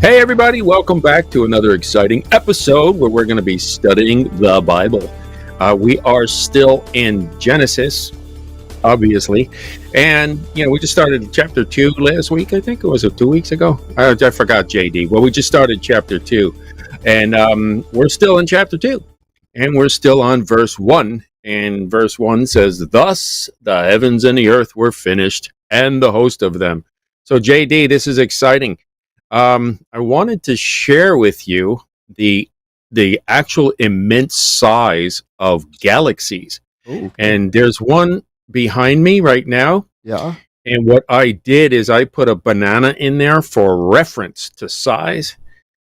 Hey everybody, welcome back to another exciting episode where we're going to be studying the Bible. We are still in Genesis, obviously, and we just started chapter 2 last week, I think, or was it 2 weeks ago? I forgot, JD. Well, we just started chapter 2, and we're still in chapter 2, and we're still on verse 1, and verse 1 says, "Thus the heavens and the earth were finished, and the host of them." So JD, this is exciting. I wanted to share with you the actual immense size of galaxies. Ooh, okay. And there's one behind me right now. Yeah. And what I did is I put a banana in there for reference to size.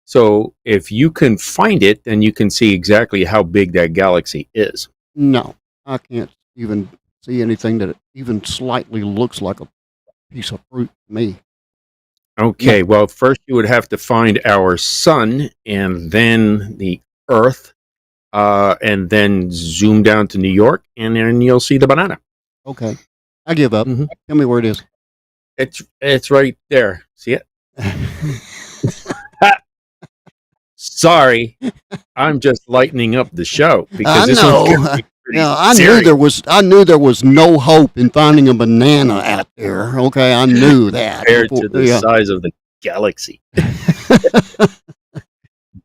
So if you can find it, then you can see exactly how big that galaxy is. No, I can't even see anything that even slightly looks like a piece of fruit to me. Okay, well, first you would have to find our sun and then the earth, and then zoom down to New York, and then you'll see the banana. Okay. I give up. Mhm. Tell me where it is. It's right there. See it? Sorry, I'm just lightening up the show because I this know. one's gonna be pretty I serious knew there was no hope in finding a banana out there. Okay, I knew that. compared to the size of the galaxy.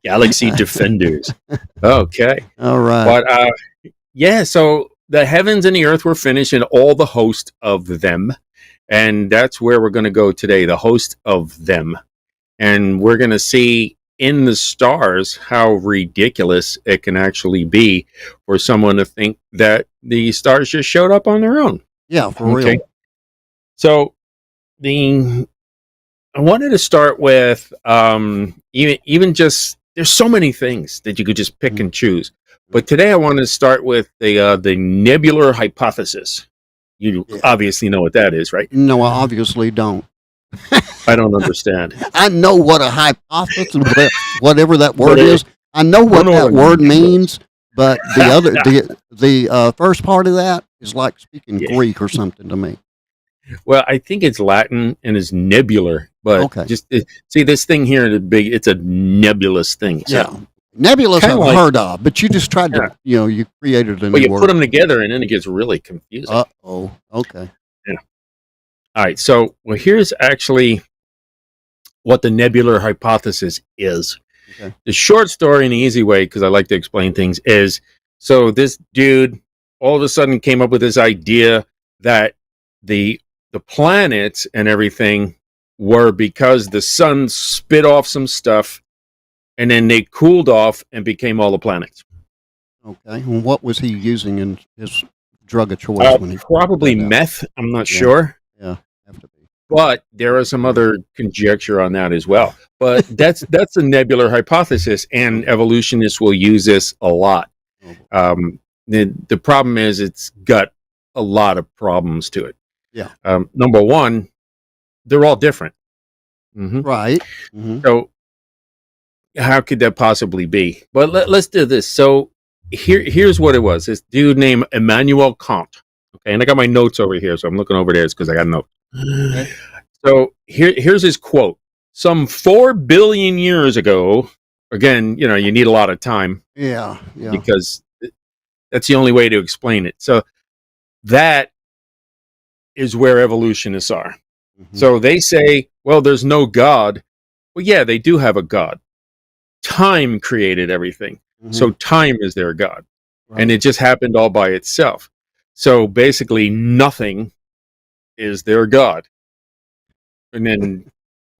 Galaxy Defenders. Okay. All right. But so the heavens and the earth were finished and all the host of them. And that's where we're going to go today, the host of them. And we're going to see in the stars how ridiculous it can actually be for someone to think that the stars just showed up on their own. Yeah, for real. So I wanted to start with even just there's so many things that you could just pick and choose. But today I wanted to start with the nebular hypothesis. You obviously know what that is, right? No, I obviously don't. I don't understand. I know what a hypothesis, whatever that word is. I know what that word means, but the first part of that is like speaking Greek or something to me. Well, I think it's Latin and is nebular, but see this thing here, it's a nebulous thing. So. Yeah, nebulous I've heard of, but you just tried to, you created a new word. But you put them together and then it gets really confusing. Uh-oh, okay. Yeah. All right, so here's actually what the nebular hypothesis is. Okay. The short story in the easy way, because I like to explain things, is so this dude all of a sudden came up with this idea that the planets and everything were because the sun spit off some stuff and then they cooled off and became all the planets. Okay. And what was he using in his drug of choice? Probably meth. I'm not sure. Yeah, have to be. But there are some other conjecture on that as well. But that's a nebular hypothesis, and evolutionists will use this a lot. The problem is it's got a lot of problems to it. Yeah. Number one, they're all different. Mm-hmm. Right. Mm-hmm. So how could that possibly be? But let's do this. So here's what it was. This dude named Immanuel Kant. Okay, and I got my notes over here, so I'm looking over there because I got a note. Okay. So here's his quote. Some 4 billion years ago, again, you need a lot of time. Yeah. Because that's the only way to explain it. So that is where evolutionists are. Mm-hmm. So they say, well, there's no God. Well, yeah, they do have a God. Time created everything. Mm-hmm. So time is their God. Right. And it just happened all by itself. So basically nothing is their God. And then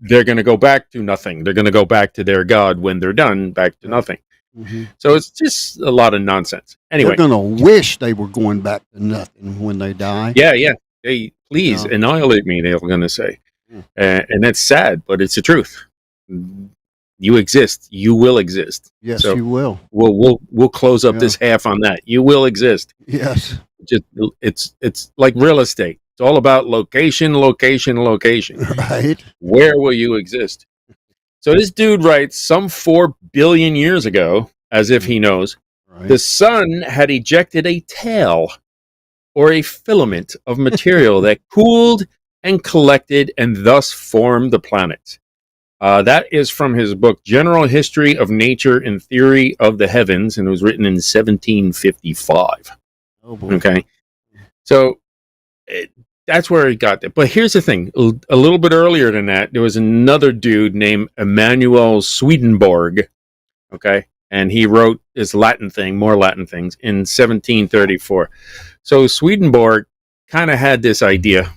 they're going to go back to nothing. They're going to go back to their God when they're done, back to nothing. Mm-hmm. So it's just a lot of nonsense. Anyway. They're going to wish they were going back to nothing when they die. Yeah. Hey, please annihilate me, they're going to say. Yeah. And that's sad, but it's the truth. You exist. You will exist. Yes, so you will. We'll close up this half on that. You will exist. Yes. It's like real estate. It's all about location. Right. Where will you exist? So this dude writes, some 4 billion years ago, as if he knows, the sun had ejected a tail or a filament of material that cooled and collected and thus formed the planets. That is from his book, General History of Nature and Theory of the Heavens, and it was written in 1755. Oh, boy. Okay. So that's where he got it. But here's the thing. A little bit earlier than that, there was another dude named Emanuel Swedenborg. Okay. And he wrote this Latin thing, more Latin things, in 1734. So Swedenborg kind of had this idea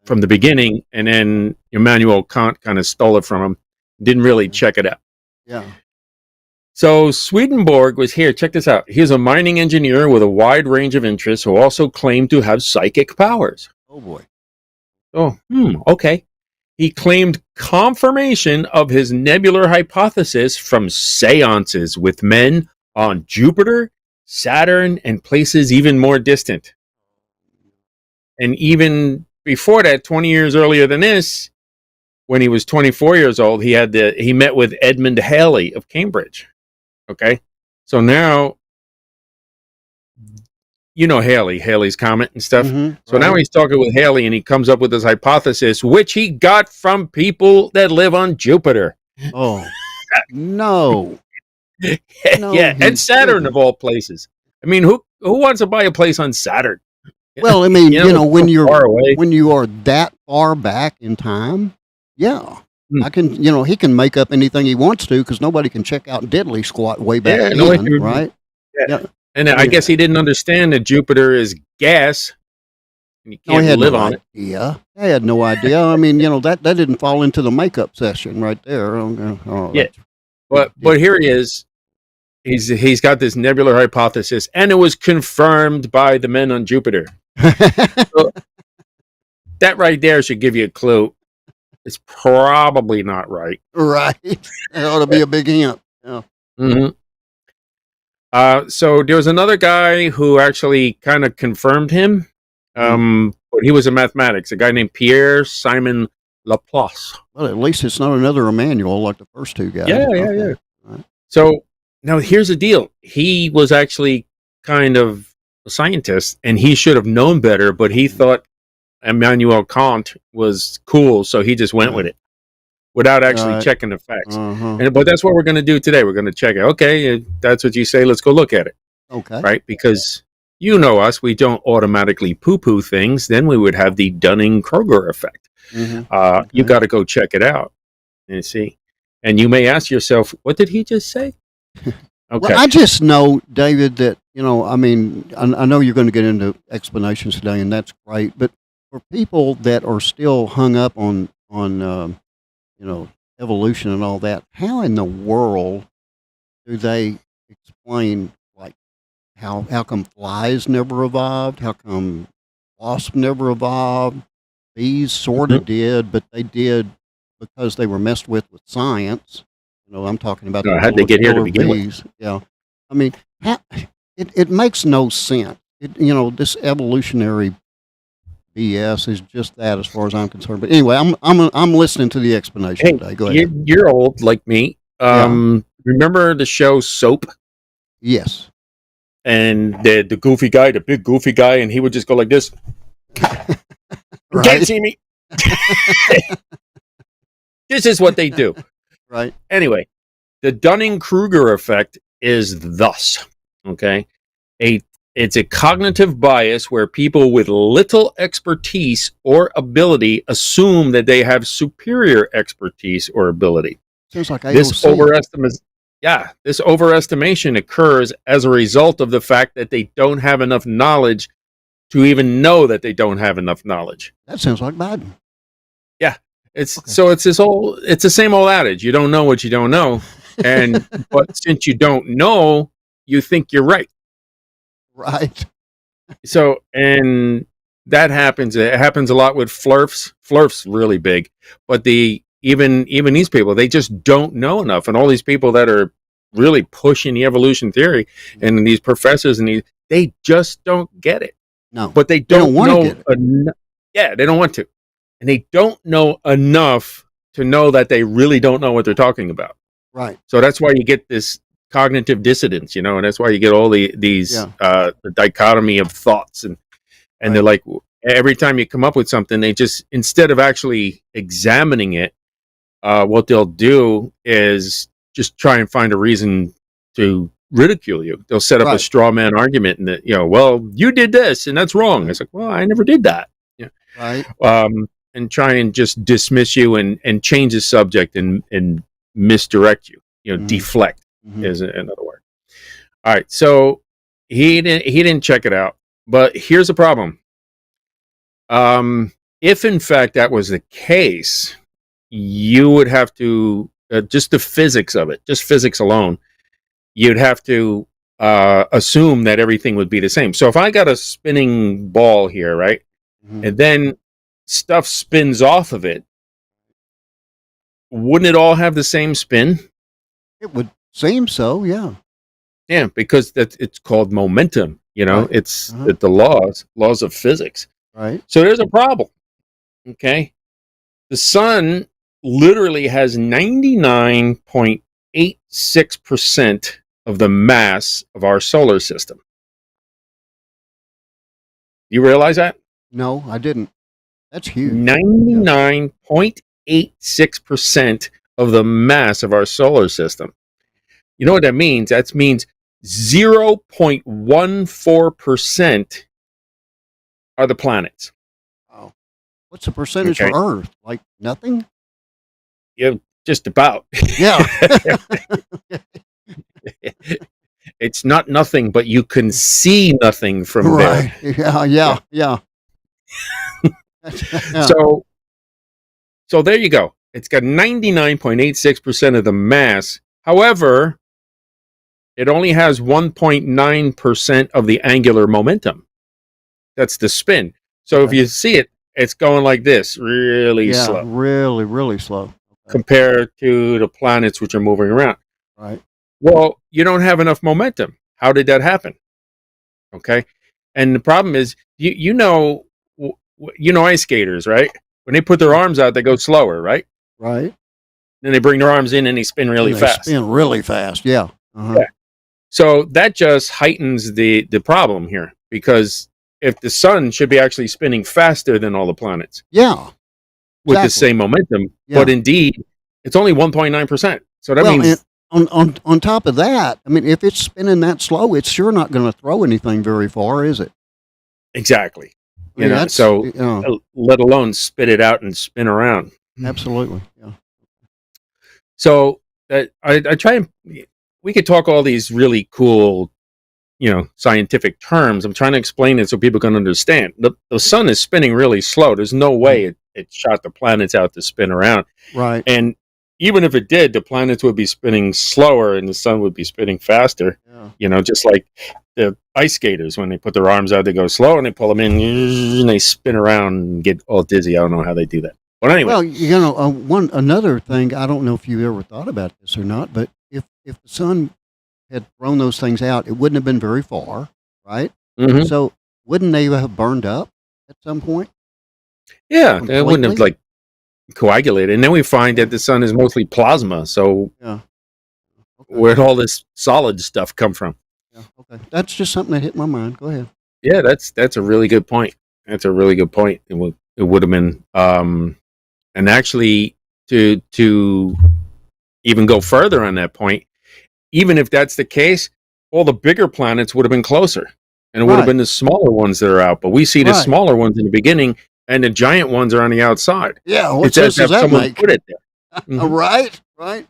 from the beginning, and then Immanuel Kant kind of stole it from him. Didn't really check it out. Yeah. So Swedenborg was here. Check this out. He's a mining engineer with a wide range of interests who also claimed to have psychic powers. Oh, boy. Oh, okay. He claimed confirmation of his nebular hypothesis from seances with men on Jupiter, Saturn, and places even more distant. And even before that, 20 years earlier than this, when he was 24 years old, he met with Edmund Halley of Cambridge. Okay, so now you know Halley's Comet and stuff. Mm-hmm, so now he's talking with Halley, and he comes up with this hypothesis, which he got from people that live on Jupiter. Oh, no. Yeah, and Saturn of all places. I mean, who wants to buy a place on Saturn? Well, I mean, when you're far away. when you are that far back in time, yeah. I can, he can make up anything he wants to because nobody can check out Diddley Squat way back then, right? Yeah. And I guess he didn't understand that Jupiter is gas. And you can't live on it. Yeah, I had no idea. I mean, that didn't fall into the makeup session right there. Yeah, but here he is. He's got this nebular hypothesis, and it was confirmed by the men on Jupiter. So, that right there should give you a clue. It's probably not right. Right. It ought to be a big hint. Yeah. Mm-hmm. So there was another guy who actually kind of confirmed him. But he was in mathematics, a guy named Pierre Simon Laplace. Well, at least it's not another Emmanuel like the first two guys. Yeah. Right. So now here's the deal. He was actually kind of a scientist, and he should have known better, but he thought Immanuel Kant was cool, so he just went with it without actually checking the facts. But that's what we're going to do today. We're going to check it. Okay, that's what you say. Let's go look at it. Okay. Right? Because you know us, we don't automatically poo-poo things. Then we would have the Dunning-Kruger effect. Okay. You got to go check it out and see. And you may ask yourself, what did he just say? Okay. Well, I just know, David, that, I mean, I know you're going to get into explanations today, and that's great. But for people that are still hung up on evolution and all that, how in the world do they explain, like, how come flies never evolved? How come wasps never evolved? Bees sort of did, but they did because they were messed with science. I'm talking about how'd they get here to begin with? Yeah. I mean, it makes no sense. This evolutionary BS is just that, as far as I'm concerned. But anyway, I'm listening to the explanation today. Go ahead. You're old like me. Remember the show Soap? Yes. And the goofy guy, the big goofy guy, and he would just go like this. You can't see me. This is what they do. Right. Anyway, the Dunning-Kruger effect is thus, okay? It's a cognitive bias where people with little expertise or ability assume that they have superior expertise or ability. Sounds like this overestimation occurs as a result of the fact that they don't have enough knowledge to even know that they don't have enough knowledge. That sounds like Biden. Yeah. It's the same old adage. You don't know what you don't know. But since you don't know, you think you're right. Right. So, and that happens. It happens a lot with flurfs. Flurfs really big, but even these people, they just don't know enough. And all these people that are really pushing the evolution theory, and these professors, they just don't get it. No, but they don't want to get it. Yeah, they don't want to, and they don't know enough to know that they really don't know what they're talking about. Right. So that's why you get this cognitive dissonance, and that's why you get all the dichotomy of thoughts, and they're like, every time you come up with something, they just, instead of actually examining it, what they'll do is just try and find a reason to ridicule you. They'll set up a straw man argument, and well, you did this, and that's wrong. It's like, well, I never did that. Yeah, Right. And try and just dismiss you and change the subject and misdirect you. Deflect is another word. All right, so he didn't check it out, but here's the problem. If in fact that was the case, you would have to just the physics of it, just physics alone, you'd have to assume that everything would be the same. So if I got a spinning ball here, right, and then stuff spins off of it, wouldn't it all have the same spin? It would seem so, yeah. Yeah, because it's called momentum. It's the laws of physics. Right. So there's a problem. Okay, the sun literally has 99.86% of the mass of our solar system. You realize that? No, I didn't. That's huge. 99.86% of the mass of our solar system. You know what that means? That means 0.14% are the planets. Wow. What's the percentage for Earth? Like nothing? Yeah, just about. Yeah. It's not nothing, but you can see nothing from there. Yeah. So there you go. It's got 99.86% of the mass. However, it only has 1.9% of the angular momentum. That's the spin. So if you see it, it's going like this, really slow. Really, really slow. Compared to the planets which are moving around. Right. Well, you don't have enough momentum. How did that happen? Okay. And the problem is, you know ice skaters, right? When they put their arms out, they go slower, right? Right. Then they bring their arms in and they spin really fast. Spin really fast, yeah. Yeah. So that just heightens the problem here, because if the sun should be actually spinning faster than all the planets. Yeah. With the same momentum, but indeed, it's only 1.9%. So that means... On top of that, I mean, if it's spinning that slow, it's sure not going to throw anything very far, is it? Exactly. Let alone spit it out and spin around. Absolutely, yeah. So I try and... We could talk all these really cool, scientific terms. I'm trying to explain it so people can understand. The sun is spinning really slow. There's no way it shot the planets out to spin around. Right. And even if it did, the planets would be spinning slower and the sun would be spinning faster. Yeah. Just like the ice skaters, when they put their arms out, they go slow and they pull them in and they spin around and get all dizzy. I don't know how they do that. But anyway. Well, another thing, I don't know if you ever thought about this or not, but if the sun had thrown those things out, it wouldn't have been very far, right? Mm-hmm. So wouldn't they have burned up at some point? Yeah, completely? It wouldn't have coagulated. And then we find that the sun is mostly plasma. So where'd all this solid stuff come from? Yeah, okay. That's just something that hit my mind. Go ahead. Yeah, that's a really good point. That's a really good point. It would have been, and actually to even go further on that point, even if that's the case, all the bigger planets would have been closer, and it would have been the smaller ones that are out. But we see the smaller ones in the beginning, and the giant ones are on the outside. Yeah, what sense does that make? Put it there. Mm-hmm. Right.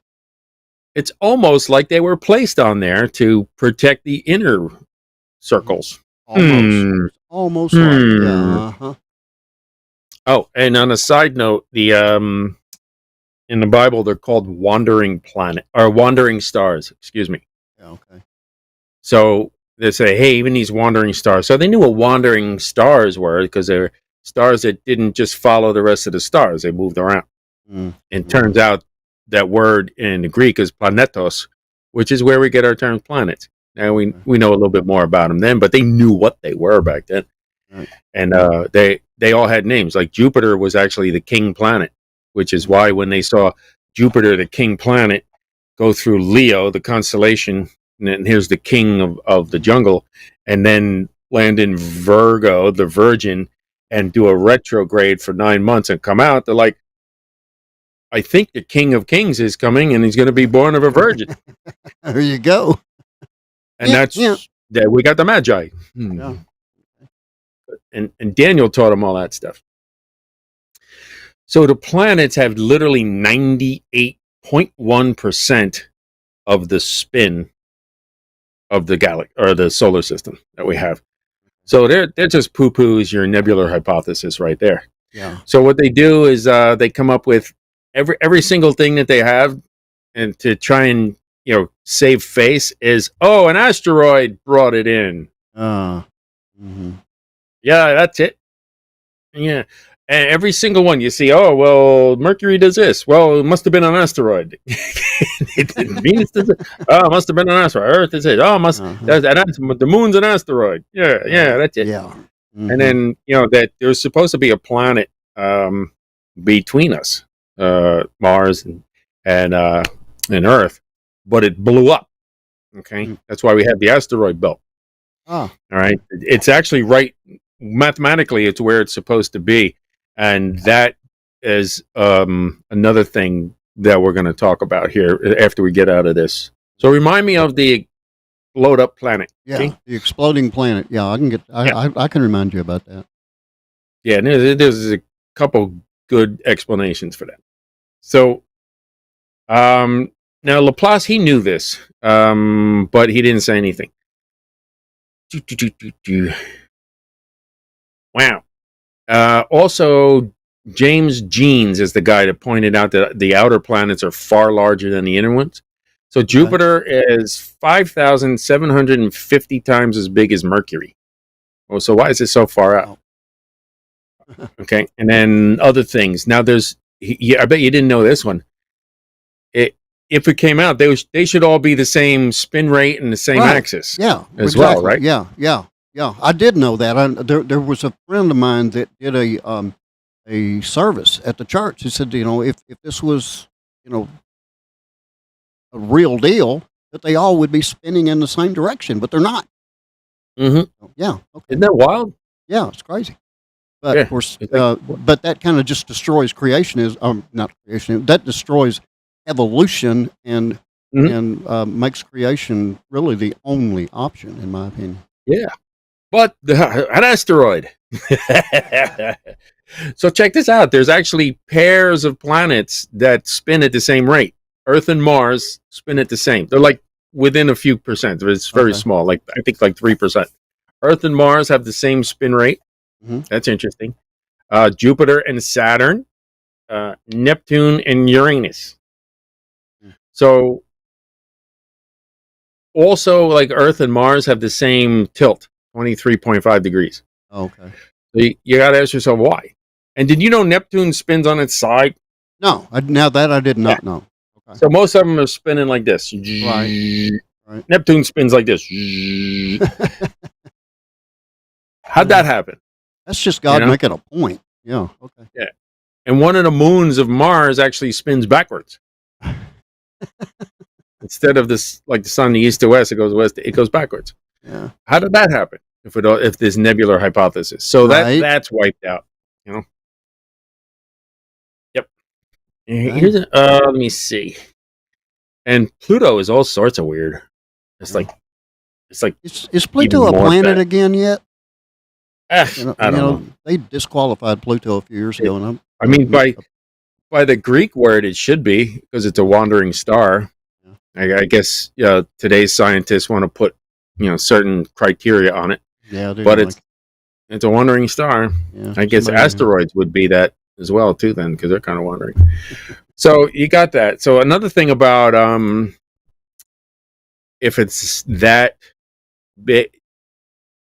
It's almost like they were placed on there to protect the inner circles. Almost like, yeah. Uh-huh. Oh, and on a side note, the in the Bible they're called wandering stars. Excuse me. Yeah, okay. So they say, hey, even these wandering stars. So they knew what wandering stars were, because they're stars that didn't just follow the rest of the stars; they moved around. And it turns out that word in the Greek is planetos, which is where we get our term planets. Now we know a little bit more about them then, but they knew what they were back then. Right. And they all had names. Like Jupiter was actually the king planet, which is why when they saw Jupiter, the king planet, go through Leo, the constellation, and then here's the king of the jungle, and then land in Virgo, the virgin, and do a retrograde for 9 months and come out, they're like, I think the King of Kings is coming, and he's going to be born of a virgin. There you go. And that we got the Magi. Yeah. And Daniel taught him all that stuff. So the planets have literally 98.1% of the spin of the galaxy or the solar system that we have. So they're just poo-poos your nebular hypothesis right there. Yeah. So what they do is they come up with every single thing that they have, and to try and save face is, an asteroid brought it in. Mm-hmm. Yeah, that's it. Yeah. And every single one you see, Mercury does this. Well, it must have been an asteroid. Venus does it. Oh, it must have been an asteroid. Earth is it. Oh, the moon's an asteroid. Yeah, that's it. Yeah. Mm-hmm. And then, that there's supposed to be a planet between us, Mars and Earth, but it blew up. Okay. Mm-hmm. That's why we have the asteroid belt. Oh. All right. It's actually right. Mathematically, it's where it's supposed to be. And that is another thing that we're going to talk about here after we get out of this. So remind me of the blowed up planet. Yeah, okay? The exploding planet. Yeah, I can remind you about that. Yeah, there's a couple good explanations for that. So now Laplace, he knew this, but he didn't say anything. Wow. Also, James Jeans is the guy that pointed out that the outer planets are far larger than the inner ones. So Jupiter is 5,750 times as big as Mercury. Oh, so why is it so far out? Okay, and then other things. Now I bet you didn't know this one. If it came out, they should all be the same spin rate and the same axis. Yeah, as well, right? Yeah. I did know that. There was a friend of mine that did a service at the church. He said, if this was, a real deal, that they all would be spinning in the same direction, but they're not. Mm-hmm. So, yeah. Okay. Isn't that wild? Yeah, it's crazy. But of course, but that kind of just destroys not creation. That destroys evolution and makes creation really the only option, in my opinion. Yeah. But an asteroid. So check this out. There's actually pairs of planets that spin at the same rate. Earth and Mars spin at the same. They're like within a few percent. It's very small. I think 3%. Earth and Mars have the same spin rate. Mm-hmm. That's interesting. Jupiter and Saturn, Neptune and Uranus. So also, like Earth and Mars have the same tilt. 23.5 degrees. Okay. So you got to ask yourself why. And did you know Neptune spins on its side? No. Now that I did not know. Okay. So most of them are spinning like this. Right. Neptune spins like this. How'd that happen? That's just God making a point. Yeah. Okay. Yeah. And one of the moons of Mars actually spins backwards. Instead of this, like the sun, the east to west, it goes backwards. Yeah. How did that happen? If this nebular hypothesis, so that's wiped out. Yep. Here's let me see. And Pluto is all sorts of weird. It's like is Pluto a planet again yet? I don't know. They disqualified Pluto a few years ago, and by the Greek word, it should be because it's a wandering star. Yeah. I guess today's scientists want to put certain criteria on it. Yeah, but it's a wandering star. Yeah, I guess asteroids would be that as well too, then, because they're kind of wandering. So you got that. So another thing about if it's that big,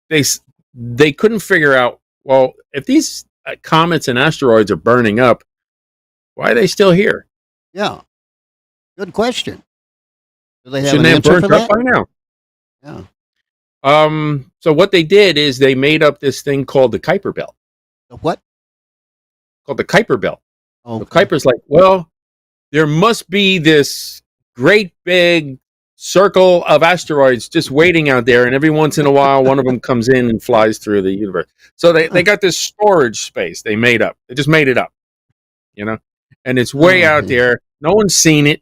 they couldn't figure out. Well, if these comets and asteroids are burning up, why are they still here? Yeah, good question. Do they have Shouldn't an they answer have for burned up that? by now? Yeah. So what they did is they made up this thing called the Kuiper Belt. The what? Called the Kuiper Belt. Okay. So Kuiper's like, well, there must be this great big circle of asteroids just waiting out there, and every once in a while, one of them comes in and flies through the universe. So they got this storage space they made up. They just made it up, and it's way out yeah. there. No one's seen it.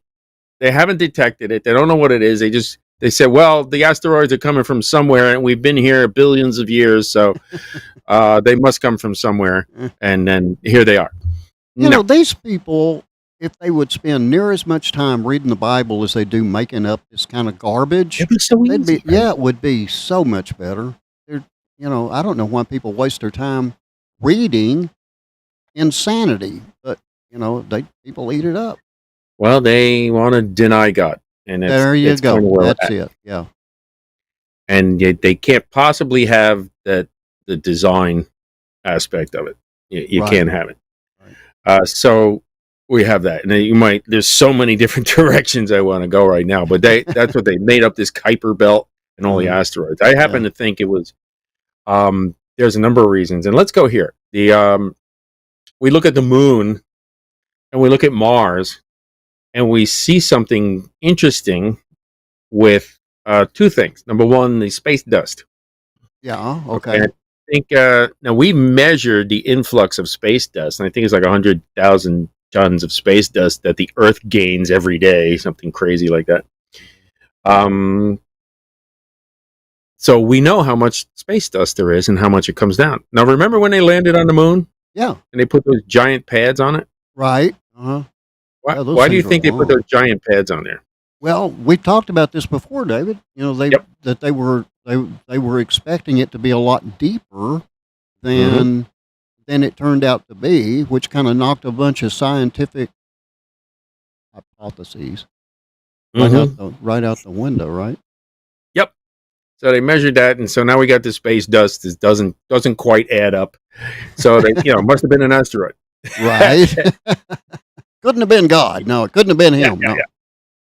They haven't detected it. They don't know what it is. They said, well, the asteroids are coming from somewhere, and we've been here billions of years, so they must come from somewhere. And then here they are. You know, these people, if they would spend near as much time reading the Bible as they do making up this kind of garbage, it'd be so easy. Yeah, it would be so much better. You know, I don't know why people waste their time reading insanity, but you know, people eat it up. Well, they want to deny God, and there you go. That's it. Yeah, and they can't possibly have the design aspect of it. You Right. can't have it. Right. So we have that, and there's so many different directions I want to go right now, but that's what they made up, this Kuiper belt and all the asteroids. I happen to think it was. There's a number of reasons, and let's go here. We look at the moon, and we look at Mars, and we see something interesting with two things. Number one, the space dust. Yeah. Okay. I think now we measured the influx of space dust, and I think it's like 100,000 tons of space dust that the Earth gains every day, something crazy like that. So we know how much space dust there is and how much it comes down. Now, remember when they landed on the moon? Yeah. And they put those giant pads on it? Right. Uh-huh. Why do you think they put those giant pads on there? Well, we talked about this before, David. You know, that they were expecting it to be a lot deeper than it turned out to be, which kind of knocked a bunch of scientific hypotheses right out the window, right? Yep. So they measured that, and so now we got the space dust that doesn't quite add up. So they, must have been an asteroid. Right. Couldn't have been God. No, it couldn't have been him. Yeah.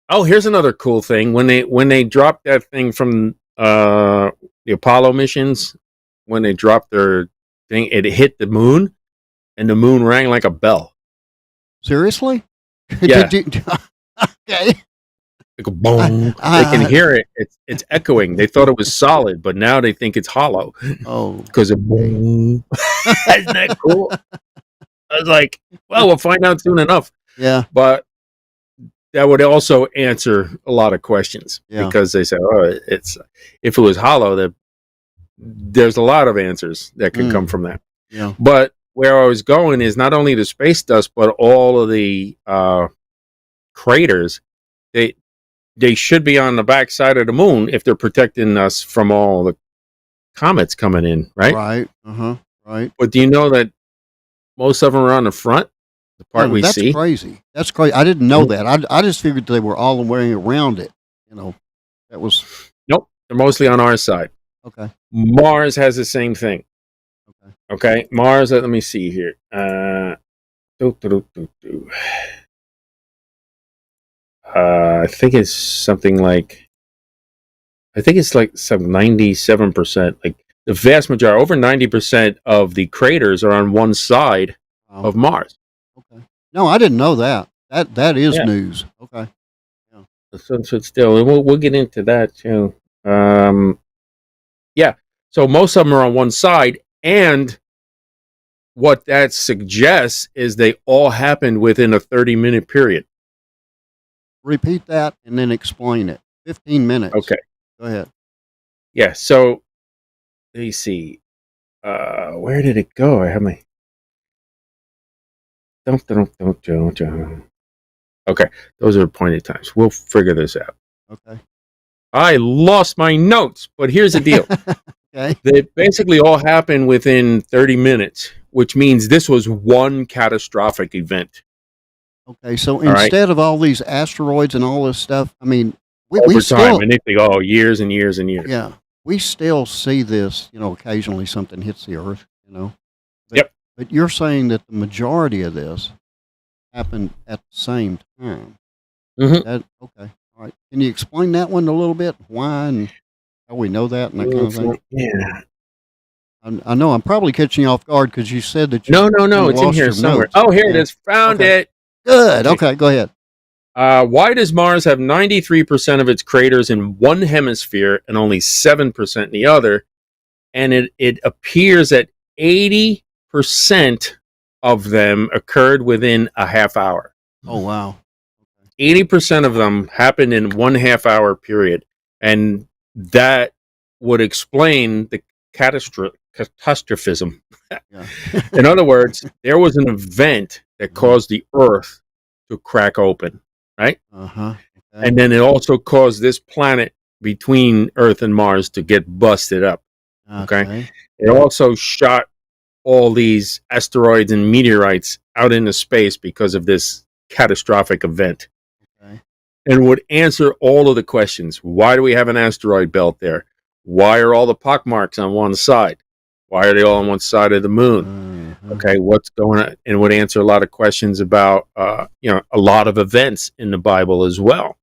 Oh, here's another cool thing. When they dropped that thing from the Apollo missions, when they dropped their thing, it hit the moon, and the moon rang like a bell. Seriously? Yeah. Okay. Like a boom. They can hear it. It's echoing. They thought it was solid, but now they think it's hollow. Oh, because of boom. Isn't that cool? I was like, well, we'll find out soon enough. Yeah. But that would also answer a lot of questions because they said, if it was hollow, there's a lot of answers that can come from that. Yeah. But where I was going is not only the space dust, but all of the craters. They should be on the back side of the moon if they're protecting us from all the comets coming in, right? Right. Right. But do you know that most of them are on the front? The part we see. That's crazy. That's crazy. I didn't know that. I just figured they were all the way around it. That was. Nope. They're mostly on our side. Okay. Mars has the same thing. Okay. Mars. Let me see here. I think it's something like. I think it's like some 97%. Like the vast majority, over 90% of the craters are on one side of Mars. Okay. No, I didn't know that. That is news. Okay. Yeah. So still, we'll get into that too. Yeah. So most of them are on one side, and what that suggests is they all happened within a 30-minute period. Repeat that and then explain it. 15 minutes. Okay. Go ahead. Yeah. So let me see. Where did it go? I have my. Okay, those are appointed times. We'll figure this out. Okay. I lost my notes, but here's the deal. Okay. They basically all happened within 30 minutes, which means this was one catastrophic event. Okay, so instead of all these asteroids and all this stuff, I mean, over time, and they think, years and years and years. Yeah, we still see this. Occasionally something hits the Earth. But you're saying that the majority of this happened at the same time. Mm-hmm. Okay. All right. Can you explain that one a little bit? Why and how we know that and that kind of thing? Yeah. I know I'm probably catching you off guard because you said that you. No. It's in here somewhere. Notes. Oh, here it is. Found it. Good. Okay. Go ahead. Why does Mars have 93% of its craters in one hemisphere and only 7% in the other? And it appears that 80% of them occurred within a half hour. Oh, wow. 80% of them happened in 1.5 hour period. And that would explain the catastrophism. Yeah. In other words, there was an event that caused the earth to crack open, right? Uh-huh. Okay. And then it also caused this planet between Earth and Mars to get busted up. Okay. It also shot all these asteroids and meteorites out into space because of this catastrophic event. Okay. And would answer all of the questions. Why do we have an asteroid belt there? Why are all the pockmarks on one side? Why are they all on one side of the moon? Okay, what's going on? And would answer a lot of questions about, a lot of events in the Bible as well.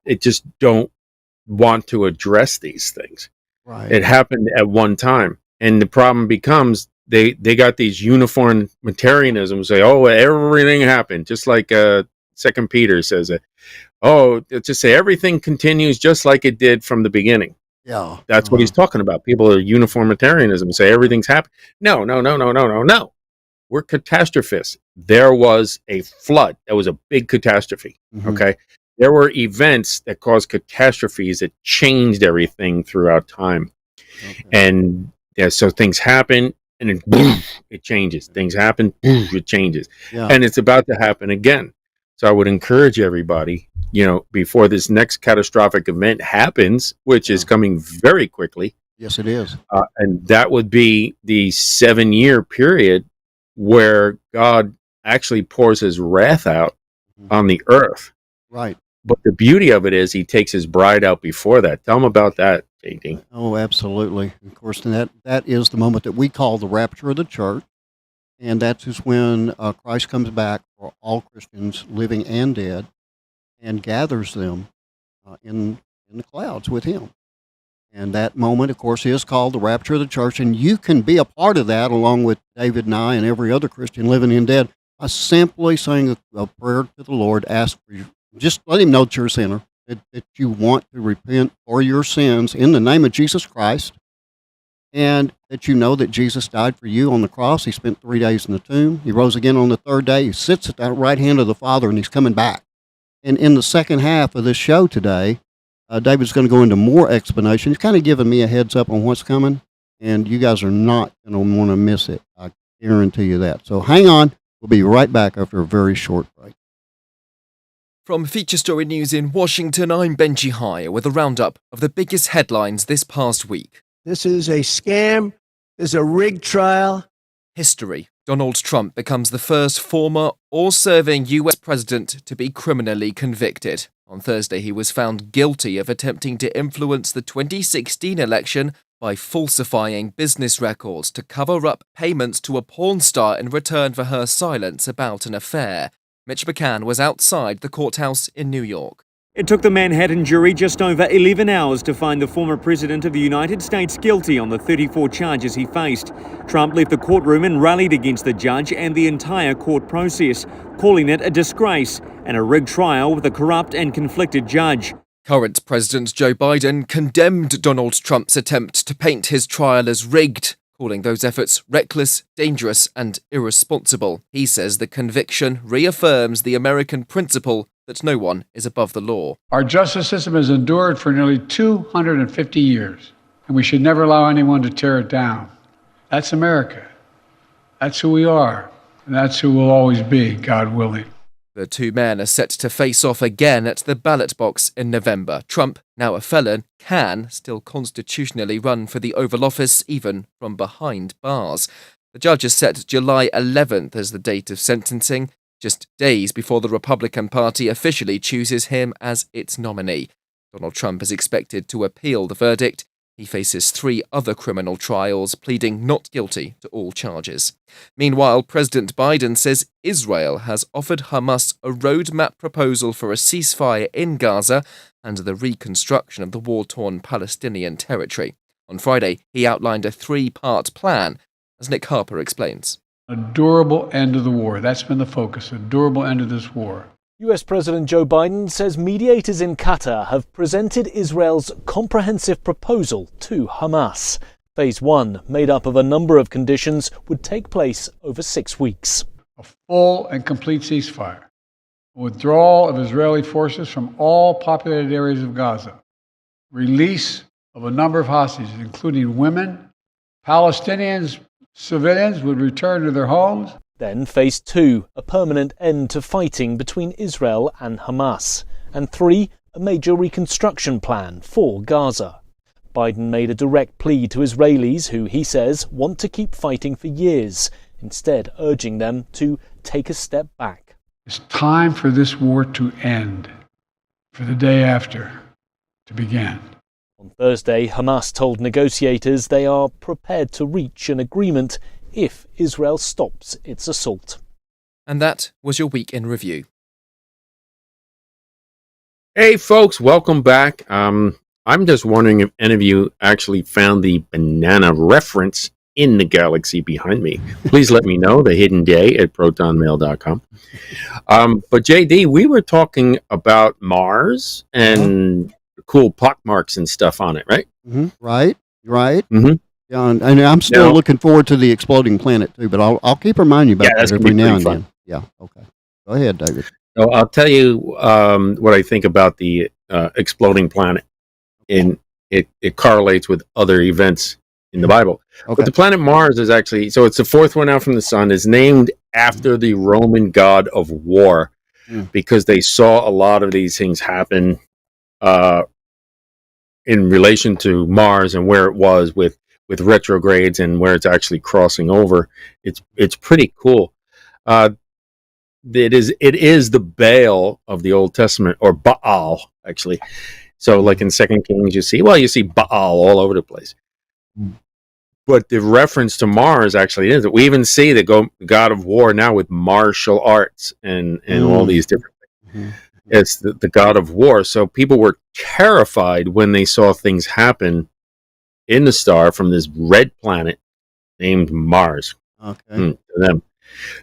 It just don't want to address these things. Right. It happened at one time. And the problem becomes they got these uniformitarianisms, say, oh, everything happened, just like 2 Peter says it. Oh, just say everything continues just like it did from the beginning. Yeah. That's what he's talking about. People are uniformitarianism, say everything's happened. No. We're catastrophists. There was a flood. That was a big catastrophe. Mm-hmm. Okay. There were events that caused catastrophes that changed everything throughout time. Okay. And so things happen and then boom, it changes. Things happen, boom, it changes. Yeah. And it's about to happen again. So I would encourage everybody, before this next catastrophic event happens, which is coming very quickly. Yes, it is. And that would be the 7-year period where God actually pours his wrath out on the earth. Right. But the beauty of it is he takes his bride out before that. Tell them about that, JD. Oh, absolutely. Of course, and that is the moment that we call the rapture of the church. And that is when Christ comes back for all Christians, living and dead, and gathers them in the clouds with him. And that moment, of course, is called the rapture of the church. And you can be a part of that along with David and I and every other Christian living and dead by simply saying a prayer to the Lord, ask for you. Just let him know that you're a sinner, that you want to repent for your sins in the name of Jesus Christ, and that you know that Jesus died for you on the cross. He spent 3 days in the tomb. He rose again on the third day. He sits at the right hand of the Father, and he's coming back. And in the second half of this show today, David's going to go into more explanation. He's kind of giving me a heads up on what's coming, and you guys are not going to want to miss it. I guarantee you that. So hang on. We'll be right back after a very short break. From Feature Story News in Washington, I'm Benji High with a roundup of the biggest headlines this past week. This is a scam. This is a rigged trial. History. Donald Trump becomes the first former or serving US president to be criminally convicted. On Thursday, he was found guilty of attempting to influence the 2016 election by falsifying business records to cover up payments to a porn star in return for her silence about an affair. Mitch McCann was outside the courthouse in New York. It took the Manhattan jury just over 11 hours to find the former president of the United States guilty on the 34 charges he faced. Trump left the courtroom and rallied against the judge and the entire court process, calling it a disgrace and a rigged trial with a corrupt and conflicted judge. Current President Joe Biden condemned Donald Trump's attempt to paint his trial as rigged, calling those efforts reckless, dangerous, and irresponsible. He says the conviction reaffirms the American principle that no one is above the law. Our justice system has endured for nearly 250 years, and we should never allow anyone to tear it down. That's America. That's who we are, and that's who we'll always be, God willing. The two men are set to face off again at the ballot box in November. Trump, now a felon, can still constitutionally run for the Oval Office, even from behind bars. The judge has set July 11th as the date of sentencing, just days before the Republican Party officially chooses him as its nominee. Donald Trump is expected to appeal the verdict. He faces 3 other criminal trials, pleading not guilty to all charges. Meanwhile, President Biden says Israel has offered Hamas a roadmap proposal for a ceasefire in Gaza and the reconstruction of the war-torn Palestinian territory. On Friday, he outlined a 3-part plan, as Nick Harper explains. A durable end of the war. That's been the focus, a durable end of this war. US President Joe Biden says mediators in Qatar have presented Israel's comprehensive proposal to Hamas. Phase 1, made up of a number of conditions, would take place over 6 weeks. A full and complete ceasefire, a withdrawal of Israeli forces from all populated areas of Gaza, release of a number of hostages, including women, Palestinians, civilians would return to their homes. Then Phase 2, a permanent end to fighting between Israel and Hamas. And 3, a major reconstruction plan for Gaza. Biden made a direct plea to Israelis who, he says, want to keep fighting for years, instead urging them to take a step back. It's time for this war to end, for the day after to begin. On Thursday, Hamas told negotiators they are prepared to reach an agreement if Israel stops its assault. And that was your Week in Review. Hey, folks, welcome back. I'm just wondering if any of you actually found the banana reference in the galaxy behind me. Please let me know, the hidden day at protonmail.com. But JD, we were talking about Mars and cool pockmarks and stuff on it, right? Mm-hmm. Right. Mm-hmm. Yeah, and I'm still looking forward to the exploding planet too, but I'll keep reminding you about that every now and then. Yeah, okay. Go ahead, David. So I'll tell you what I think about the exploding planet. It correlates with other events in the Bible. Okay. But the planet Mars is actually, so it's the fourth one out from the sun, is named after the Roman god of war because they saw a lot of these things happen in relation to Mars and where it was with retrogrades and where it's actually crossing over. It's pretty cool. It is the Baal of the Old Testament, or Baal, actually. So like in 2 Kings, you see Baal all over the place. But the reference to Mars actually is that we even see the god of war now with martial arts and all these different things. Mm-hmm. It's the god of war. So people were terrified when they saw things happen in the star from this red planet named Mars. Okay. To them.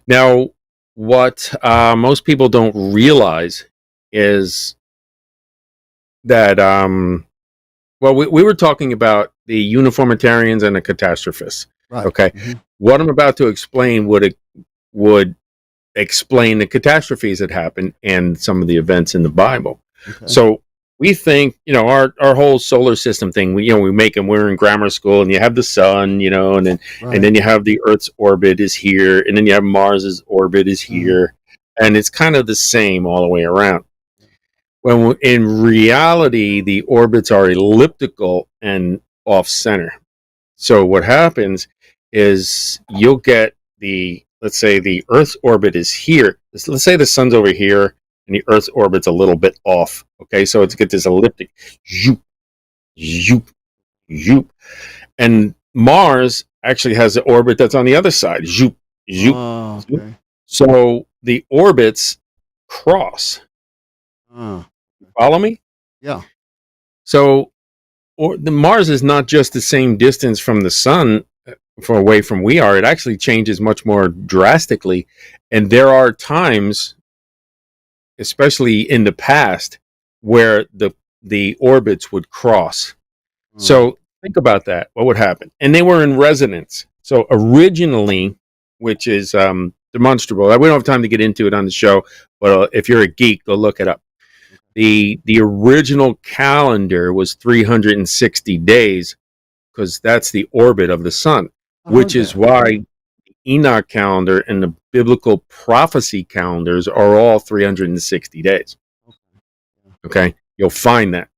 Now, what most people don't realize is that, we were talking about the uniformitarians and the catastrophists. Right. Okay. Mm-hmm. What I'm about to explain would explain the catastrophes that happened and some of the events in the Bible. Okay. So we think, our whole solar system thing, we make them, we're in grammar school, and you have the sun, and then you have the Earth's orbit is here, and then you have Mars's orbit is here, and it's kind of the same all the way around. When in reality, the orbits are elliptical and off-center. So what happens is you'll get let's say the Earth's orbit is here. Let's say the sun's over here and the Earth's orbit's a little bit off. Okay, so it's get this elliptic, zoop, zoop, zoop. And Mars actually has an orbit that's on the other side, zoop, zoop, zoop. Okay. So the orbits cross. Follow me? Yeah. So the Mars is not just the same distance from the sun far away from we are. It actually changes much more drastically. And there are times, especially in the past, where the orbits would cross. So think about that. What would happen? And they were in resonance. So originally, which is demonstrable. We don't have time to get into it on the show, but if you're a geek, go look it up. The original calendar was 360 days because that's the orbit of the sun, which is why the Enoch calendar and the biblical prophecy calendars are all 360 days. Okay, you'll find that.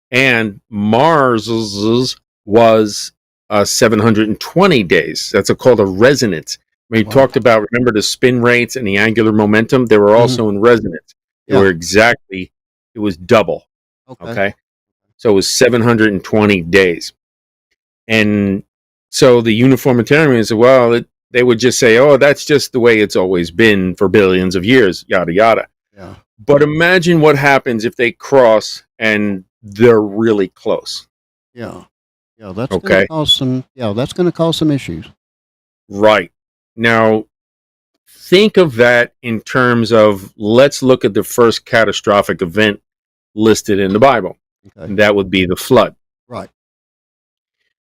And Mars's was 720 days. That's called a resonance. We talked about, remember the spin rates and the angular momentum? They were also in resonance. They were exactly... It was double. Okay. So it was 720 days. And so the uniformitarians, they would just say, that's just the way it's always been for billions of years, yada, yada. Yeah. But imagine what happens if they cross and they're really close. Yeah. Yeah, that's going to cause some issues. Right. Now, think of that in terms of, let's look at the first catastrophic event listed in the Bible. Okay. And that would be the flood. Right.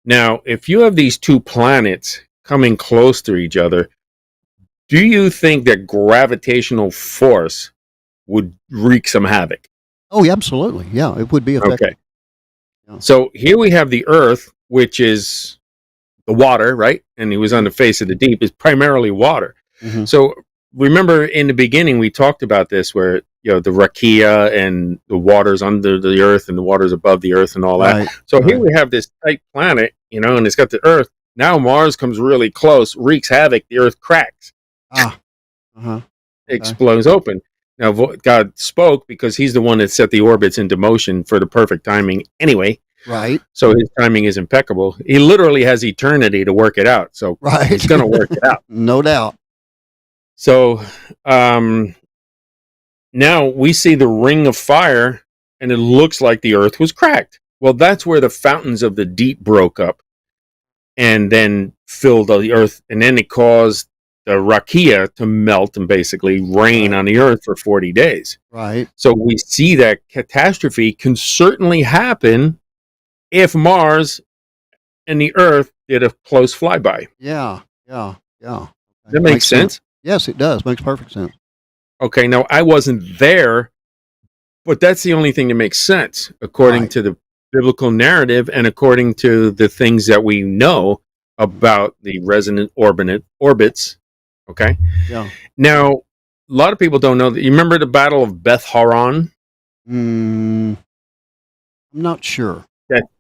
Now, if you have these two planets coming close to each other, do you think that gravitational force would wreak some havoc? Oh, yeah, absolutely. Yeah, it would be effective. Okay. Yeah. So here we have the Earth, which is the water, right? And it was on the face of the deep, is primarily water. Mm-hmm. So remember in the beginning, we talked about this where, the rakia and the waters under the Earth and the waters above the Earth and all that. Right. So here we have this tight planet, and it's got the Earth. Now Mars comes really close, wreaks havoc. The Earth cracks. Okay. Explodes open. Now, God spoke because he's the one that set the orbits into motion for the perfect timing anyway. Right. So his timing is impeccable. He literally has eternity to work it out. So he's going to work it out. No doubt. So now we see the ring of fire, and it looks like the Earth was cracked. Well, that's where the fountains of the deep broke up and then filled the Earth, and then it caused the rakia to melt and basically rain on the Earth for 40 days. Right. So we see that catastrophe can certainly happen if Mars and the Earth did a close flyby. Yeah. That makes sense? Yes, it does. Makes perfect sense. Okay, now I wasn't there, but that's the only thing that makes sense according to the biblical narrative and according to the things that we know about the resonant orbits. Okay. Yeah. Now, a lot of people don't know that. You remember the Battle of Beth Horon? I'm not sure.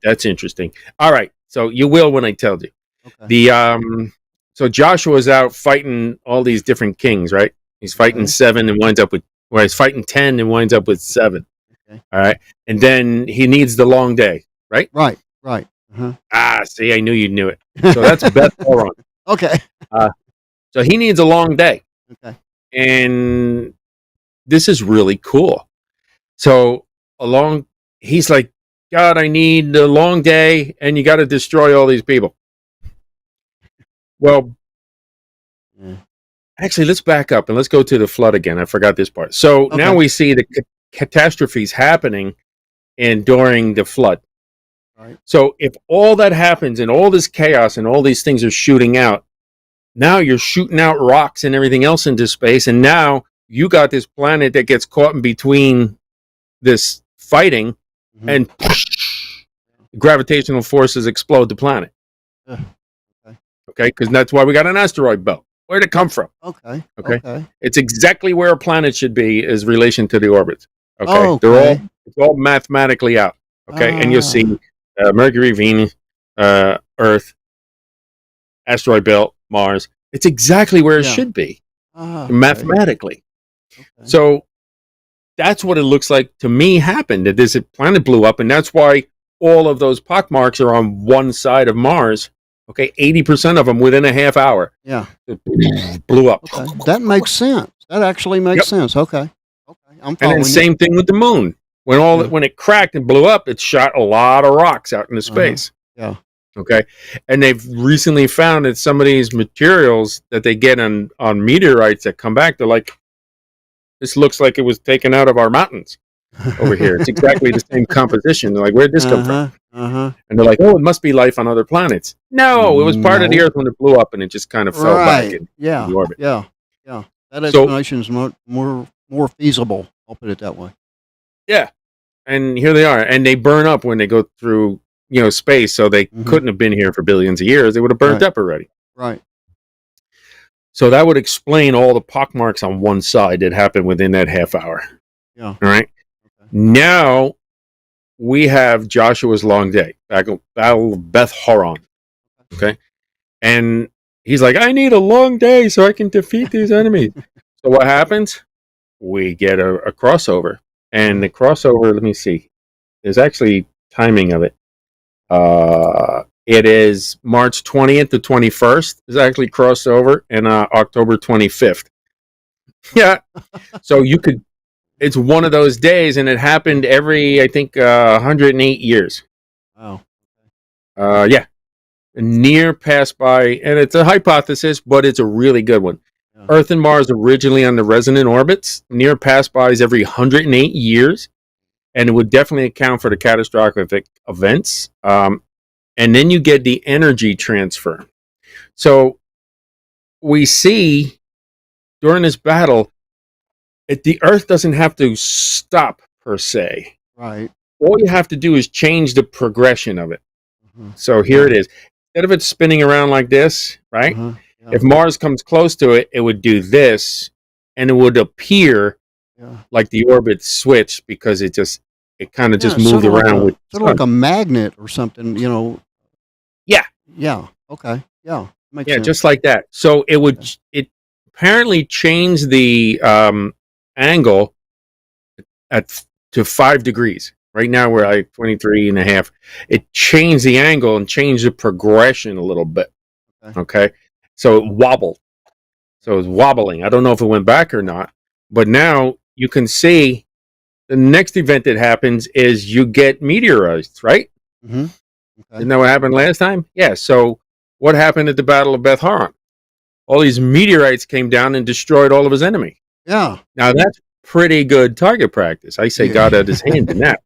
That's interesting. All right, so you will when I tell you. Okay. So Joshua's out fighting all these different kings, right? He's fighting 7 and winds up with. Well, he's fighting 10 and winds up with 7. Okay. All right, and then he needs the long day, right? Right. See, I knew you knew it. So that's Beth Horon. Okay. So he needs a long day. Okay. And this is really cool. So he's like, God, I need a long day, and you got to destroy all these people. Well, actually, let's back up and let's go to the flood again. I forgot this part. So now we see the catastrophes happening and during the flood. Right. So if all that happens and all this chaos and all these things are shooting out, now you're shooting out rocks and everything else into space, and now you got this planet that gets caught in between this fighting, and gravitational forces explode the planet. Okay, because that's why we got an asteroid belt. Where'd it come from? Okay. It's exactly where a planet should be as relation to the orbits. Okay, it's all mathematically out. Okay, and you'll see Mercury, Venus, Earth, asteroid belt, Mars. It's exactly where it should be mathematically. Okay. So that's what it looks like to me happened. That this planet blew up, and that's why all of those pockmarks are on one side of Mars. Okay, 80% of them within a half hour. Yeah, it blew up. Okay. That makes sense. That actually makes sense. Okay, I'm following. And then same thing with the moon. When it cracked and blew up, it shot a lot of rocks out into space. Yeah. Okay, and they've recently found that some of these materials that they get on meteorites that come back, they're like, this looks like it was taken out of our mountains over here. It's exactly the same composition. They're like, where'd this come from? And they're like, oh, it must be life on other planets. No, it was part of the Earth when it blew up, and it just kind of fell back in the orbit. Yeah. That explanation is more feasible. I'll put it that way. Yeah, and here they are, and they burn up when they go through space. So they couldn't have been here for billions of years. They would have burnt up already. Right. So that would explain all the pockmarks on one side that happened within that half hour. Yeah. All right. Okay. Now we have Joshua's long day, Battle of Beth Horon. Okay. And he's like, I need a long day so I can defeat these enemies. So what happens? We get a crossover. And the crossover, let me see. There's actually timing of it. It is March 20th to 21st is actually crossed over, and October 25th. Yeah. So it's one of those days, and it happened every, I think, 108 years. Wow. Yeah. Near passed by, and it's a hypothesis, but it's a really good one. Yeah. Earth and Mars originally on the resonant orbits. Near passed bys every 108 years, and it would definitely account for the catastrophic events. and then you get the energy transfer. So we see during this battle, the Earth doesn't have to stop per se. Right. All you have to do is change the progression of it. Mm-hmm. So here it is. Instead of it spinning around like this, right? Yeah. If Mars comes close to it, it would do this, and it would appear like the orbit switched because it kind of just moved around. Sort of like a magnet or something, you know. Yeah. Yeah. Okay. Yeah. Makes sense. Just like that. So it apparently changed the angle to 5 degrees. Right now we're like 23 and a half. It changed the angle and changed the progression a little bit. Okay. So it wobbled. So it was wobbling. I don't know if it went back or not, but now you can see the next event that happens is you get meteorites, right? Mm-hmm. Okay. Isn't that what happened last time? Yeah. So what happened at the Battle of Beth Horon? All these meteorites came down and destroyed all of his enemy. Yeah. Now that's pretty good target practice. I say God had his hand in that.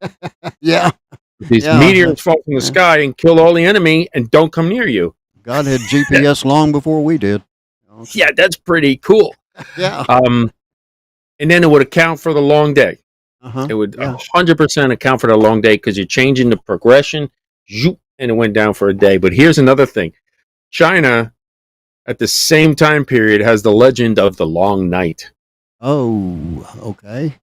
Yeah. These meteors fall from the sky and kill all the enemy and don't come near you. God had GPS long before we did. Okay. Yeah, that's pretty cool. Yeah. And then it would account for the long day. Uh-huh. It would 100% account for the long day because you're changing the progression, and it went down for a day. But here's another thing. China, at the same time period, has the legend of the long night. Oh, okay.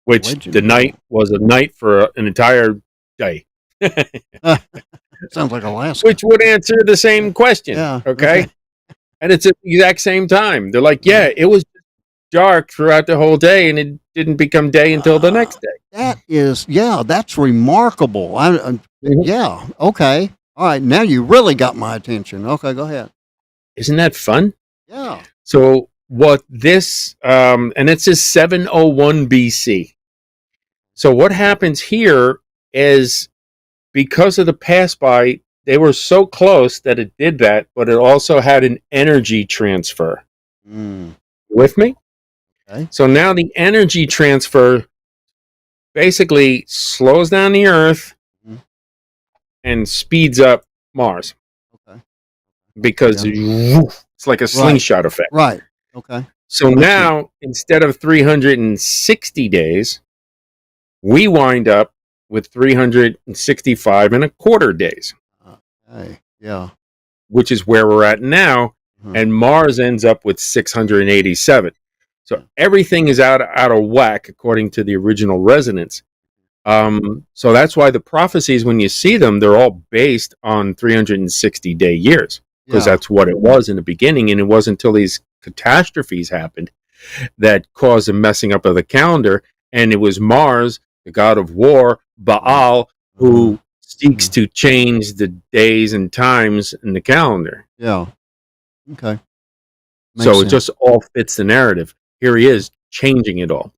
Which the night was a night for an entire day. Sounds like Alaska. Which would answer the same question. Yeah. Okay. And it's at the exact same time. They're like, it was dark throughout the whole day, and it didn't become day until the next day. That's remarkable. Yeah. Okay. All right. Now you really got my attention. Okay, go ahead. Isn't that fun? Yeah. So what this, and it says 701 BC. So what happens here is because of the pass-by, they were so close that it did that, but it also had an energy transfer. With me? Okay. So now the energy transfer basically slows down the Earth and speeds up Mars. Okay. Because it's like a slingshot effect. Right. Okay. So now, instead of 360 days, we wind up with 365 and a quarter days. Okay. Yeah. Which is where we're at now. And Mars ends up with 687. So everything is out of whack according to the original resonance. So that's why the prophecies, when you see them, they're all based on 360-day years, because that's what it was in the beginning. And it wasn't until these catastrophes happened that caused the messing up of the calendar. And it was Mars, the god of war, Baal, who seeks to change the days and times in the calendar. Yeah. Okay. So it just all fits the narrative. Here he is changing it all.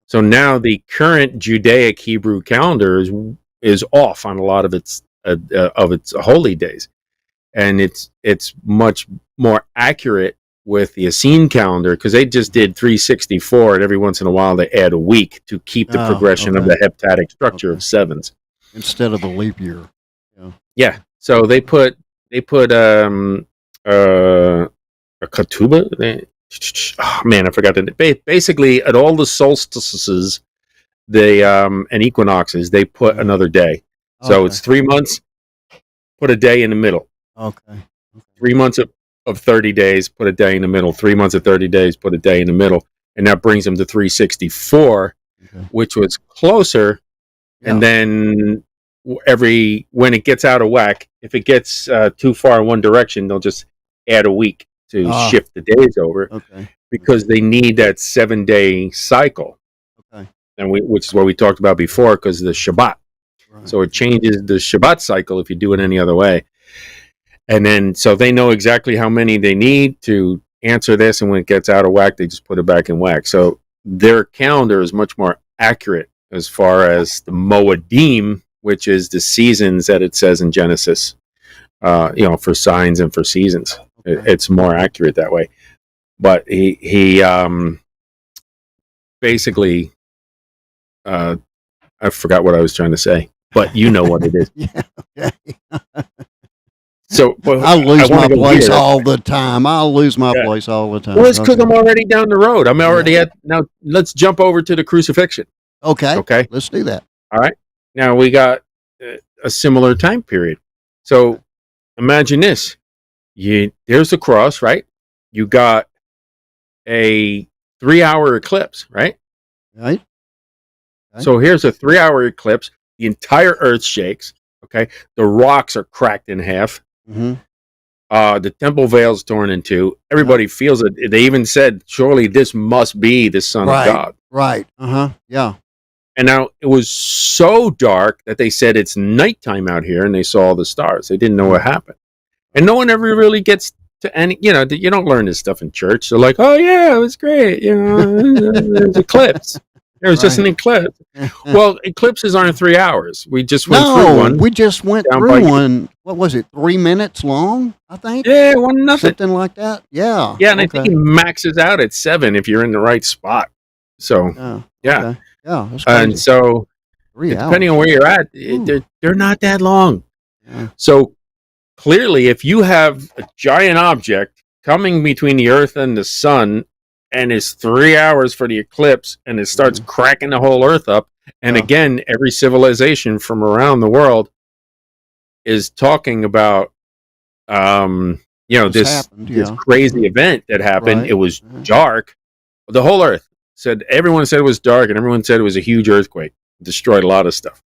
So now the current Judaic Hebrew calendar is off on a lot of its holy days, and it's much more accurate with the Essene calendar, because they just did 364, and every once in a while they add a week to keep the progression of the heptadic structure of sevens instead of a leap year. Yeah. So they put a ketubah. Oh man, I forgot the. Basically, at all the solstices, and equinoxes, they put another day. So it's 3 months. Put a day in the middle. Okay. 3 months of 30 days. Put a day in the middle. 3 months of 30 days. Put a day in the middle, and that brings them to 364, which was closer. Yeah. And then when it gets out of whack, if it gets too far in one direction, they'll just add a week to shift the days over, because they need that 7-day cycle. Okay. And which is what we talked about before, because of the Shabbat. Right. So it changes the Shabbat cycle if you do it any other way. And then, so they know exactly how many they need to answer this, and when it gets out of whack, they just put it back in whack. So their calendar is much more accurate as far as the Moedim, which is the seasons that it says in Genesis, for signs and for seasons. It's more accurate that way. But he basically, I forgot what I was trying to say. but you know what it is. Yeah. Okay. So I lose my place here. all the time. I'll lose my Yeah. place all the time. Well, it's because Okay. I'm already down the road. I'm already at now. Let's jump over to the crucifixion. Okay. Okay. Let's do that. All right. Now we got a similar time period. So imagine this. There's the cross, right? You got a 3-hour eclipse, right? Right. Okay. So here's a 3-hour eclipse. The entire earth shakes. Okay. The rocks are cracked in half. Mm-hmm. The temple veil's torn in two. Everybody feels it. They even said, surely this must be the Son of God. Right. Yeah. And now it was so dark that they said it's nighttime out here, and they saw all the stars. They didn't know what happened. And no one ever really gets to any, you don't learn this stuff in church. They're like, oh yeah, it was great. There's eclipse. There was just an eclipse. Well, eclipses aren't 3 hours. We just went through one. We just went through one. What was it? 3 minutes long, I think? Yeah, one nothing. Something like that. Yeah. Yeah, and I think it maxes out at 7 if you're in the right spot. So, yeah. Okay. Yeah. That's crazy. And so, 3 hours. depending on where you're at, they're not that long. Yeah. So, clearly, if you have a giant object coming between the Earth and the Sun, and it's 3 hours for the eclipse, and it starts cracking the whole Earth up, and again, every civilization from around the world is talking about, this crazy event that happened. Right. It was dark. The whole Earth everyone said it was dark, and everyone said it was a huge earthquake. It destroyed a lot of stuff.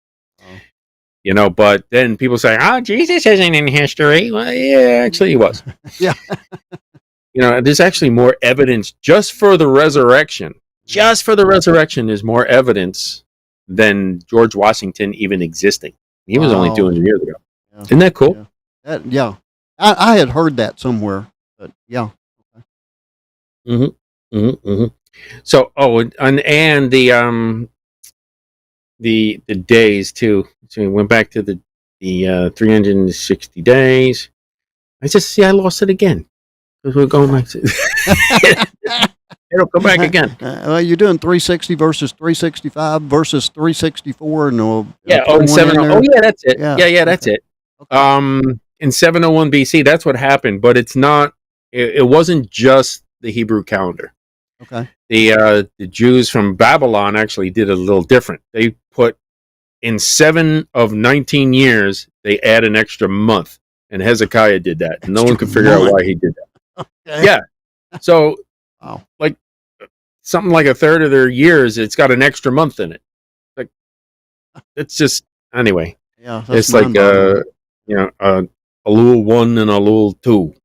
But then people say, Jesus isn't in history. Well, yeah, actually he was. Yeah. There's actually more evidence just for the resurrection. Just for the resurrection, there's more evidence than George Washington even existing. He was only 200 years ago. Yeah. Isn't that cool? Yeah. I had heard that somewhere, but yeah. Okay. So, and the days too. So we went back to the 360 days. I lost it again. Because we're going back to it'll come back again. You're doing 360 versus 365 versus 364 and and 70. Oh yeah, that's it. Yeah, that's it. Okay. In 701 BC, that's what happened, but it's not. It wasn't just the Hebrew calendar. Okay. The Jews from Babylon actually did it a little different. They put in 7 of 19 years, they add an extra month, and Hezekiah did that. And no one could figure out why he did that. Okay. Yeah. So, wow. Like something like a third of their years, it's got an extra month in it. Like it's just anyway. Yeah. It's like a little 1 and a little 2.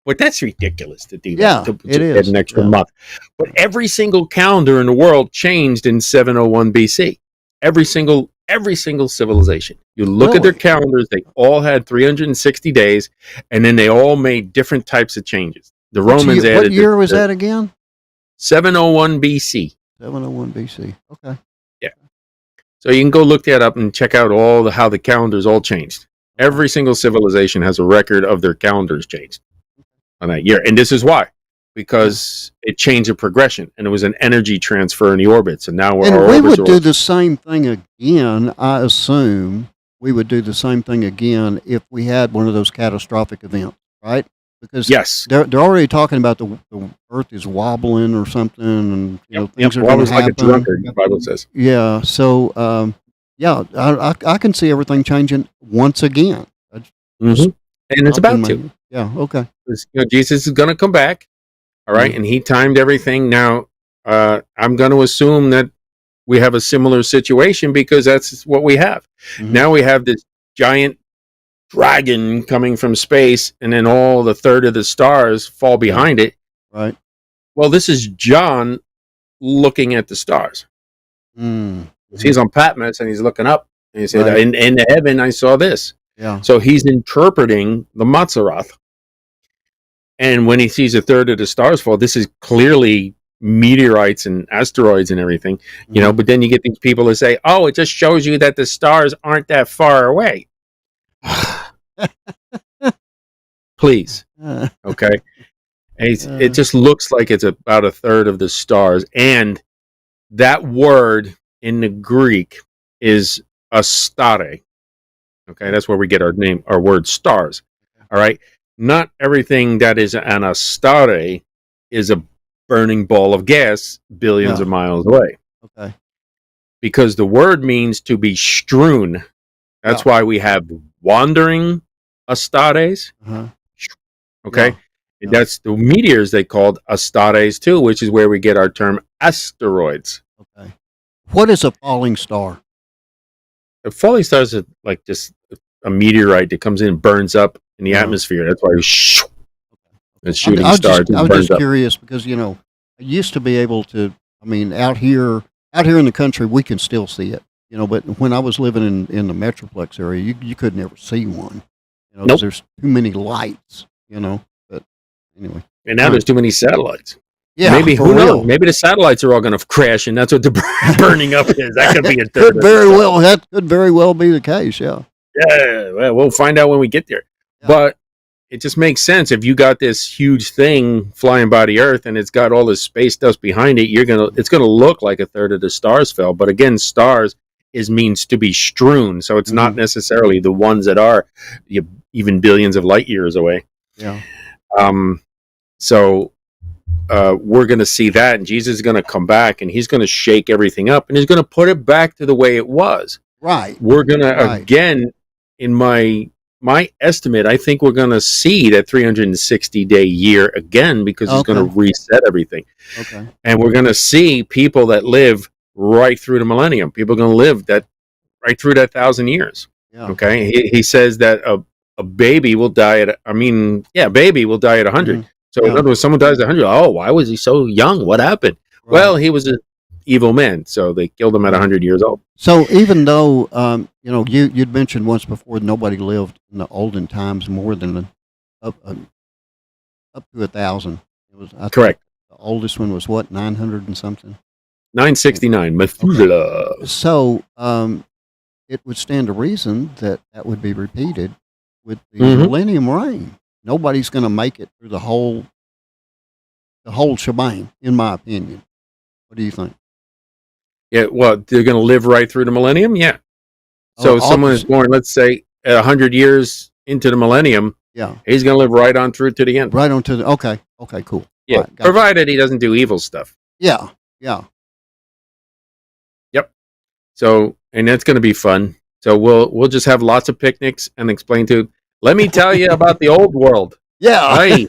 But that's ridiculous to do that. Yeah, To it is. add an extra month. But every single calendar in the world changed in 701 BC. Every single civilization. You look at their calendars, they all had 360 days, and then they all made different types of changes. The Romans added... What year was that again? 701 BC. 701 BC. Okay. Yeah. So you can go look that up and check out how the calendars all changed. Every single civilization has a record of their calendars changed on that year. And this is why. Because it changed the progression, and it was an energy transfer in the orbits, and now we would do the same thing again. I assume we would do the same thing again if we had one of those catastrophic events, right? Because they're already talking about the Earth is wobbling or something, and things are going to happen. Like a drunkard, the Bible says. Yeah. So I can see everything changing once again. And it's about to. Yeah. Okay. Jesus is going to come back. All right, and he timed everything. Now, I'm going to assume that we have a similar situation because that's what we have. Now we have this giant dragon coming from space, and then all the third of the stars fall behind it. Right. Well, this is John looking at the stars. He's on Patmos, and he's looking up, and he said, in the heaven, I saw this. Yeah. So he's interpreting the Mazzaroth. And when he sees a third of the stars fall, this is clearly meteorites and asteroids and everything, but then you get these people that say, oh, it just shows you that the stars aren't that far away. Please. Okay. It just looks like it's about a third of the stars. And that word in the Greek is a stare. Okay, that's where we get our word stars. All right. Not everything that is an astare is a burning ball of gas billions of miles away. Okay. Because the word means to be strewn. That's why we have wandering astares. Uh-huh. Okay. Yeah. That's the meteors they called astares too, which is where we get our term asteroids. Okay. What is a falling star? A falling star is like just a meteorite that comes in and burns up in the atmosphere. That's why it's shooting stars. I was just curious because, you know, I used to be able to, I mean, out here in the country, we can still see it, you know, but when I was living in the Metroplex area, you could never see one, you know, 'cause there's too many lights, you know, but anyway. And now there's too many satellites. Yeah, maybe, who knows? Maybe the satellites are all going to crash, and that's what the burning up is. That could be a third. That could very well be the case, yeah. Yeah, well, we'll find out when we get there. Yeah. But it just makes sense. If you got this huge thing flying by the Earth and it's got all this space dust behind it, it's gonna look like a third of the stars fell. But again, stars means to be strewn, so it's not necessarily the ones that are even billions of light years away. Yeah. So we're going to see that, and Jesus is going to come back, and he's going to shake everything up, and he's going to put it back to the way it was. Right. We're going to, again, in my estimate, I think we're going to see that 360-day year again because he's going to reset everything. Okay. And we're going to see people that live right through the millennium. People are going to live that right through that 1,000 years. Yeah. Okay. He says that a baby will die at, baby will die at 100. Mm-hmm. So in other words, someone dies at 100. Oh, why was he so young? What happened? Right. Well, he was an evil man, so they killed him at 100 years old. So even though, you know, you'd mentioned once before nobody lived in the olden times more than up to 1,000. It was correct. The oldest one was what, 900 and something? 969, Methuselah. Okay. So it would stand to reason that would be repeated with the millennium reign. Nobody's going to make it through the whole shebang, in my opinion. What do you think? Yeah, well, they're going to live right through the millennium? Yeah. So if someone is born, let's say, 100 years into the millennium, he's going to live right on through to the end. Right on to the, okay, cool. Yeah, right, provided he doesn't do evil stuff. Yeah. Yep. So, and that's going to be fun. So we'll just have lots of picnics and explain to, let me tell you about the old world. Yeah. Right.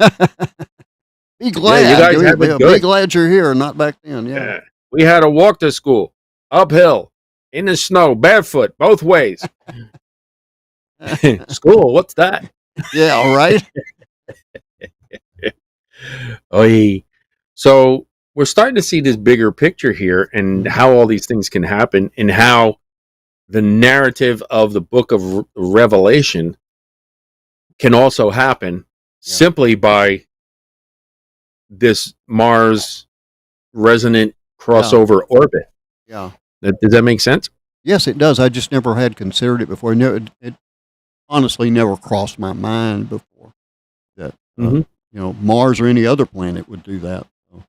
Be glad. Yeah, you guys have it good. Be glad you're here, not back then. Yeah. We had to walk to school, uphill, in the snow, barefoot, both ways. School, what's that? Yeah, all right. So we're starting to see this bigger picture here and how all these things can happen and how the narrative of the book of Revelation can also happen simply by this Mars resonant crossover orbit. Yeah. Does that make sense? Yes, it does. I just never had considered it before. It honestly never crossed my mind before that, you know, Mars or any other planet would do that. So,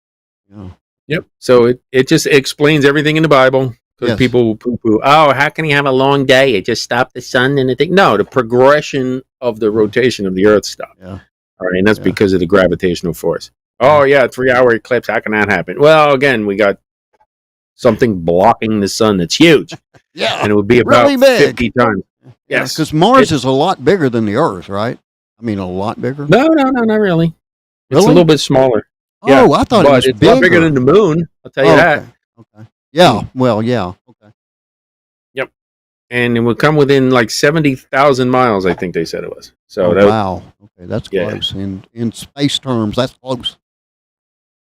yeah. Yep. So it just explains everything in the Bible. Because people will poo-poo, how can you have a long day? It just stopped the sun and the thing. No, the progression of the rotation of the Earth stopped. Yeah. All right, and that's because of the gravitational force. Oh, yeah, 3-hour eclipse. How can that happen? Well, again, we got something blocking the sun that's huge. Yeah. And it would be about really big. 50 times. Yes. Because Mars is a lot bigger than the Earth, right? I mean, a lot bigger? No, not really. It's Really? a little bit smaller. Oh, I thought it was it's bigger. a lot bigger than the moon. I'll tell you that. Okay. Yeah, well, yeah. Okay. Yep. And it would come within like 70,000 miles, I think they said it was. So wow. Okay, that's close. In space terms, that's close.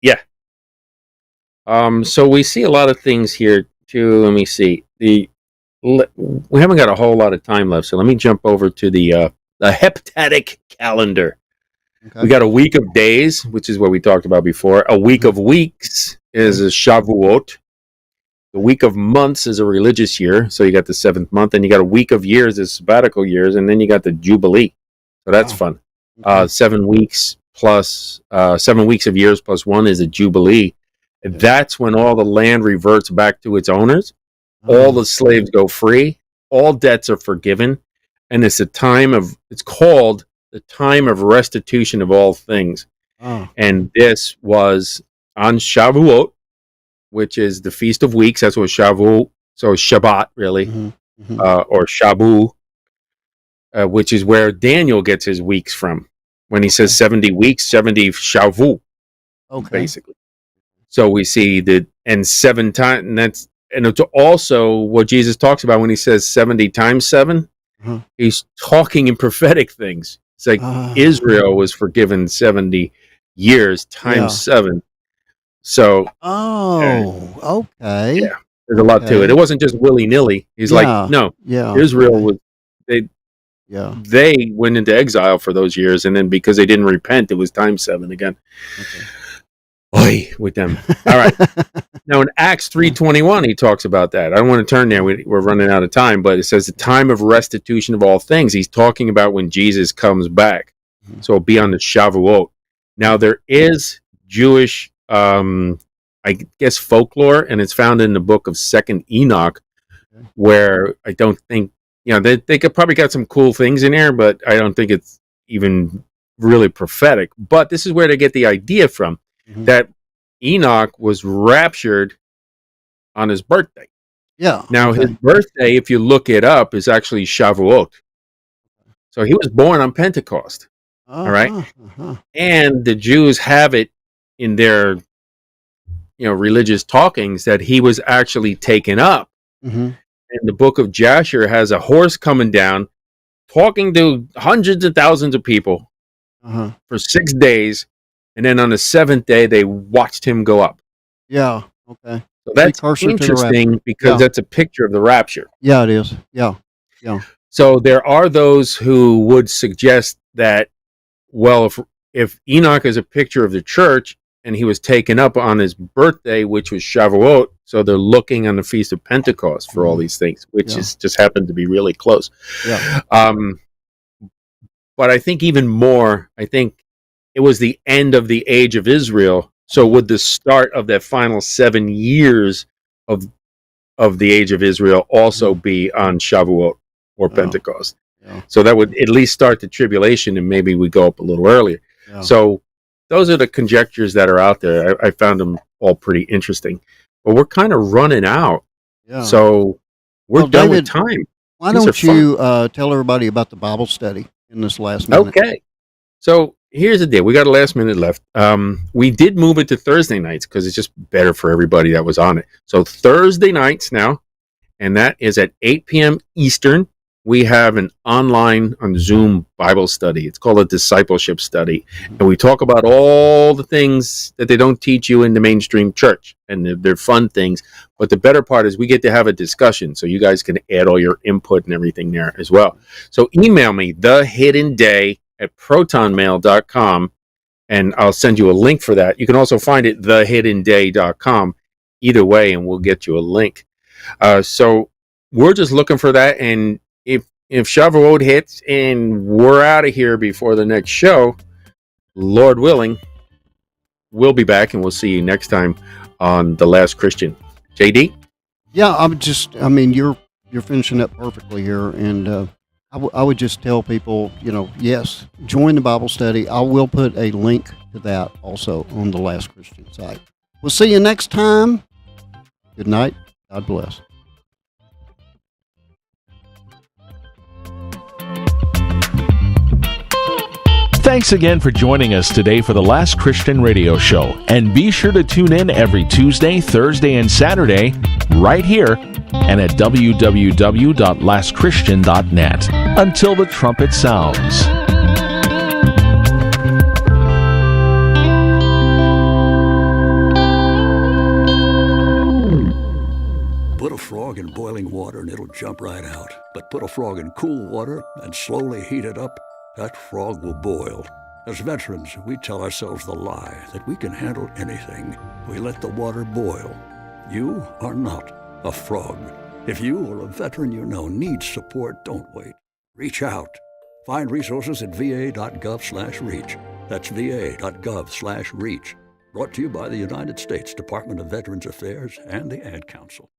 Yeah. So we see a lot of things here too. Let me see. We haven't got a whole lot of time left, so let me jump over to the heptadic calendar. Okay. We got a week of days, which is what we talked about before. A week of weeks is a Shavuot. The week of months is a religious year, so you got the 7th month, and you got a week of years is sabbatical years, and then you got the Jubilee. So that's fun. Okay. 7 weeks plus 7 weeks of years plus 1 is a Jubilee. And that's when all the land reverts back to its owners. all the slaves go free, all debts are forgiven, and it's called the time of restitution of all things. Oh. And this was on Shavuot, which is the Feast of Weeks. That's what Shavuot, so Shabbat, really, or Shabu, which is where Daniel gets his weeks from. When he says 70 weeks, 70 Shavuot, basically. So we see and 7 times, and it's also what Jesus talks about when he says 70 times 7. He's talking in prophetic things. It's like Israel was forgiven 70 years times 7. So, okay. Yeah, there's a lot to it. It wasn't just willy-nilly. He's like, no, Israel was, they went into exile for those years, and then because they didn't repent, it was times 7 again. Oy, with them. All right. Now in Acts 3:21, he talks about that. I don't want to turn there. We're running out of time, but it says the time of restitution of all things. He's talking about when Jesus comes back. So it'll be on the Shavuot. Now there is Jewish, I guess, folklore, and it's found in the book of 2nd Enoch, where I don't think, they could probably got some cool things in there, but I don't think it's even really prophetic. But this is where they get the idea from. That Enoch was raptured on his birthday. Yeah. Now, his birthday, if you look it up, is actually Shavuot. So he was born on Pentecost. All right. And the Jews have it in their, religious talkings that he was actually taken up. And the book of Jasher has a horse coming down, talking to hundreds of thousands of people for 6 days. And then on the 7th day, they watched him go up. Yeah. Okay. So that's interesting because that's a picture of the rapture. Yeah, it is. Yeah. Yeah. So there are those who would suggest that, well, if Enoch is a picture of the church and he was taken up on his birthday, which was Shavuot, so they're looking on the Feast of Pentecost for all these things, which is just happened to be really close. Yeah. But I think even more, it was the end of the age of Israel. So would the start of that final 7 years of the age of Israel also be on Shavuot or Pentecost? Yeah. So that would at least start the tribulation, and maybe we go up a little earlier. Yeah. So those are the conjectures that are out there. I found them all pretty interesting. But we're kind of running out. Yeah. So we're done with time. Why don't you tell everybody about the Bible study in this last minute? Okay. So here's the deal. We got a last minute left. We did move it to Thursday nights because it's just better for everybody that was on it. So Thursday nights now, and that is at 8 p.m. Eastern. We have an online on Zoom Bible study. It's called a discipleship study. And we talk about all the things that they don't teach you in the mainstream church. And they're fun things. But the better part is we get to have a discussion. So you guys can add all your input and everything there as well. So email me, thehiddenday@protonmail.com, and I'll send you a link for that. You can also find it thehiddenday.com. Either way, and we'll get you a link. So we're just looking for that, and if Shavuot hits and we're out of here before the next show, Lord willing, we'll be back, and we'll see you next time on The Last Christian. JD? Yeah, you're finishing up perfectly here, and I would just tell people, yes, join the Bible study. I will put a link to that also on the Last Christian site. We'll see you next time. Good night. God bless. Thanks again for joining us today for the Last Christian Radio Show. And be sure to tune in every Tuesday, Thursday, and Saturday right here and at www.lastchristian.net. Until the trumpet sounds. Put a frog in boiling water and it'll jump right out. But put a frog in cool water and slowly heat it up, that frog will boil. As veterans, we tell ourselves the lie that we can handle anything. We let the water boil. You are not a frog. If you or a veteran you know needs support, don't wait. Reach out. Find resources at va.gov/reach. That's va.gov/reach. Brought to you by the United States Department of Veterans Affairs and the Ad Council.